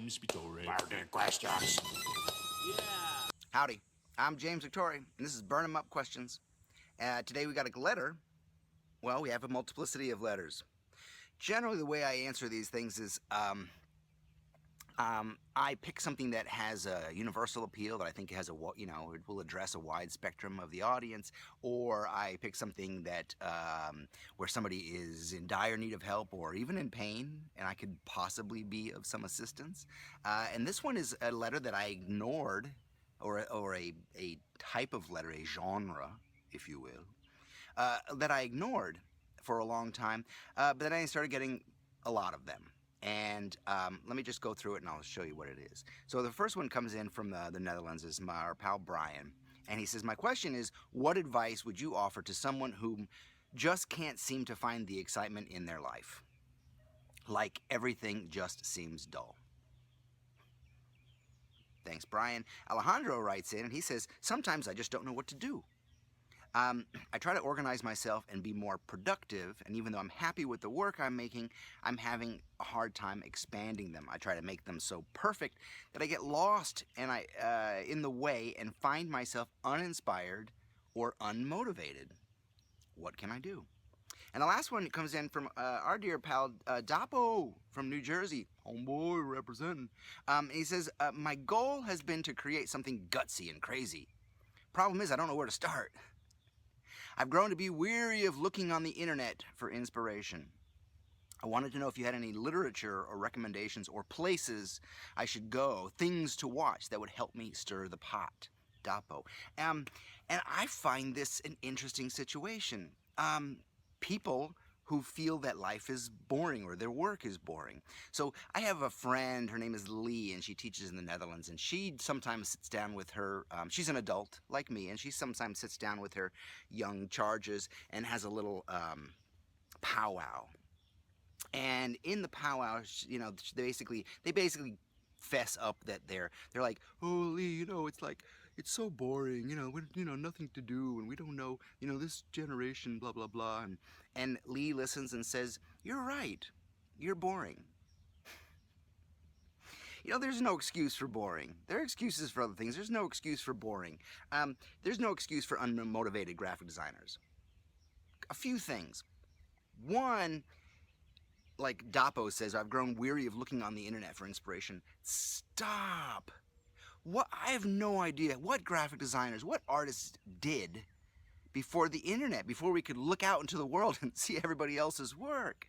name's Victore. Burning questions. Yeah. Howdy, I'm James Victore, and this is Burn 'em Up Questions. Today we got a letter. Well, we have a multiplicity of letters. Generally, the way I answer these things is I pick something that has a universal appeal that I think has it will address a wide spectrum of the audience, or I pick something that where somebody is in dire need of help or even in pain, and I could possibly be of some assistance. And this one is a letter that I ignored, or a type of letter, a genre, if you will, that I ignored for a long time, but then I started getting a lot of them. And let me just go through it and I'll show you what it is. So the first one comes in from the Netherlands, is our pal Brian. And he says, my question is, what advice would you offer to someone who just can't seem to find the excitement in their life? Like everything just seems dull. Thanks, Brian. Alejandro writes in and he says, sometimes I just don't know what to do. I try to organize myself and be more productive, and even though I'm happy with the work I'm making, I'm having a hard time expanding them. I try to make them so perfect that I get lost in the way and find myself uninspired or unmotivated. What can I do? And the last one comes in from our dear pal Dapo from New Jersey. Homeboy representing. He says, my goal has been to create something gutsy and crazy. Problem is, I don't know where to start. I've grown to be weary of looking on the internet for inspiration. I wanted to know if you had any literature or recommendations or places I should go, things to watch that would help me stir the pot. Dapo. And I find this an interesting situation. People who feel that life is boring or their work is boring. So I have a friend, her name is Lee, and she teaches in the Netherlands, and she sometimes sits down with her, she's an adult like me, and she sometimes sits down with her young charges and has a little powwow. And in the powwow, they basically fess up that they're like, oh Lee, it's so boring, nothing to do, and we don't know, this generation, blah, blah, blah. And Lee listens and says, you're right, you're boring. There's no excuse for boring. There are excuses for other things. There's no excuse for boring. There's no excuse for unmotivated graphic designers. A few things. One, like Dapo says, I've grown weary of looking on the internet for inspiration. Stop. I have no idea what graphic designers, what artists did before the internet, before we could look out into the world and see everybody else's work.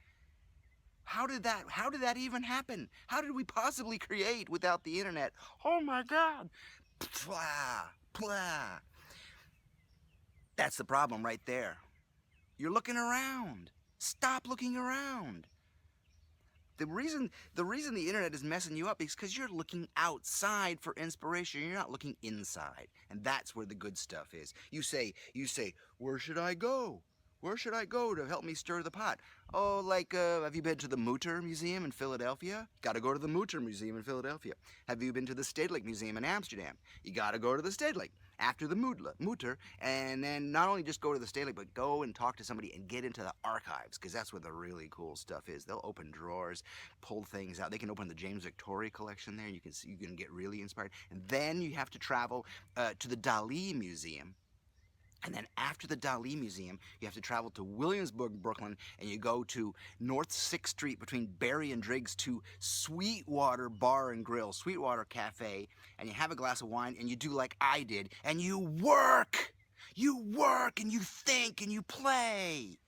How did that even happen? How did we possibly create without the internet? Oh my God. Blah, blah. That's the problem right there. You're looking around. Stop looking around. The reason the internet is messing you up is because you're looking outside for inspiration. You're not looking inside. And that's where the good stuff is. You say, where should I go? Where should I go to help me stir the pot? Oh, have you been to the Mutter Museum in Philadelphia? Got to go to the Mutter Museum in Philadelphia. Have you been to the Stedelijk Museum in Amsterdam? You got to go to the Stedelijk after the Mutter, and then not only just go to the Stedelijk, but go and talk to somebody and get into the archives, because that's where the really cool stuff is. They'll open drawers, pull things out. They can open the James Victore collection there. You can get really inspired. And then you have to travel to the Dali Museum. And then after the Dali Museum, you have to travel to Williamsburg, Brooklyn, and you go to North 6th Street between Berry and Driggs to Sweetwater Bar and Grill, Sweetwater Cafe, and you have a glass of wine, and you do like I did, and you work! You work, and you think, and you play!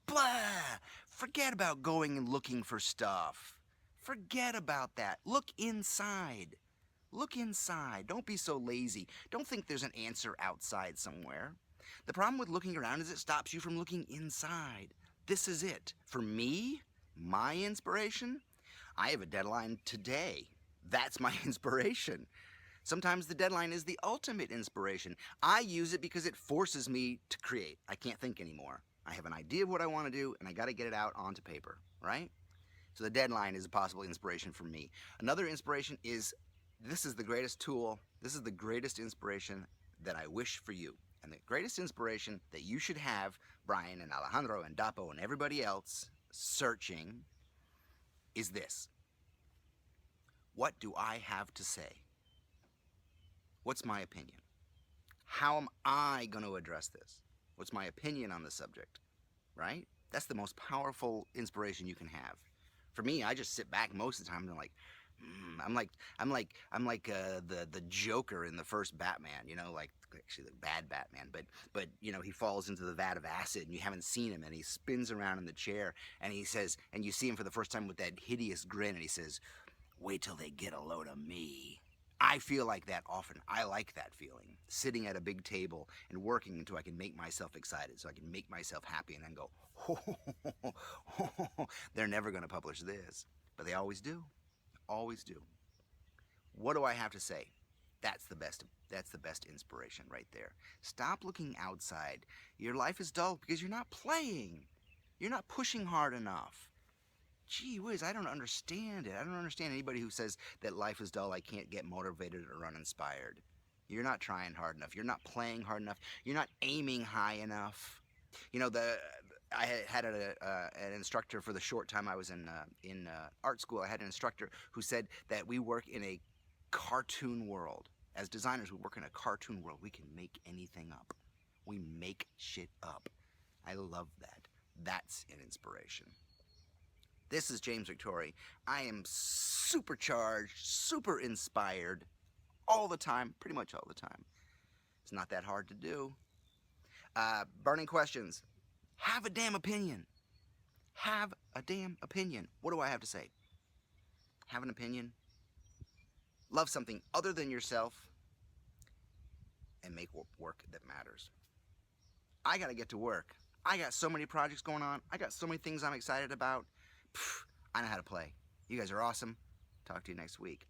Blah! Forget about going and looking for stuff. Forget about that. Look inside. Look inside. Don't be so lazy. Don't think there's an answer outside somewhere. The problem with looking around is it stops you from looking inside. This is it. For me, my inspiration, I have a deadline today. That's my inspiration. Sometimes the deadline is the ultimate inspiration. I use it because it forces me to create. I can't think anymore. I have an idea of what I want to do, and I got to get it out onto paper, right? So the deadline is a possible inspiration for me. Another inspiration is, this is the greatest tool, this is the greatest inspiration that I wish for you. And the greatest inspiration that you should have, Brian and Alejandro and Dapo and everybody else searching, is this. What do I have to say? What's my opinion? How am I going to address this? What's my opinion on the subject? Right? That's the most powerful inspiration you can have. For me, I just sit back most of the time and I'm like, the Joker in the first Batman, like actually the bad Batman, but he falls into the vat of acid and you haven't seen him and he spins around in the chair and he says, and you see him for the first time with that hideous grin and he says, "Wait till they get a load of me." I feel like that often. I like that feeling. Sitting at a big table and working until I can make myself excited, so I can make myself happy and then go, ho, ho, ho, ho, ho, ho. They're never going to publish this. But they always do. Always do. What do I have to say? That's the best inspiration right there. Stop looking outside. Your life is dull because you're not playing. You're not pushing hard enough. Gee whiz, I don't understand it. I don't understand anybody who says that life is dull, I can't get motivated or uninspired. You're not trying hard enough. You're not playing hard enough. You're not aiming high enough. I had an instructor for the short time I was in art school. I had an instructor who said that we work in a cartoon world. As designers, we work in a cartoon world. We can make anything up. We make shit up. I love that. That's an inspiration. This is James Victore. I am supercharged, super inspired all the time, pretty much all the time. It's not that hard to do. Burning questions. Have a damn opinion. Have a damn opinion. What do I have to say? Have an opinion. Love something other than yourself. And make work that matters. I gotta get to work. I got so many projects going on. I got so many things I'm excited about. I know how to play. You guys are awesome. Talk to you next week.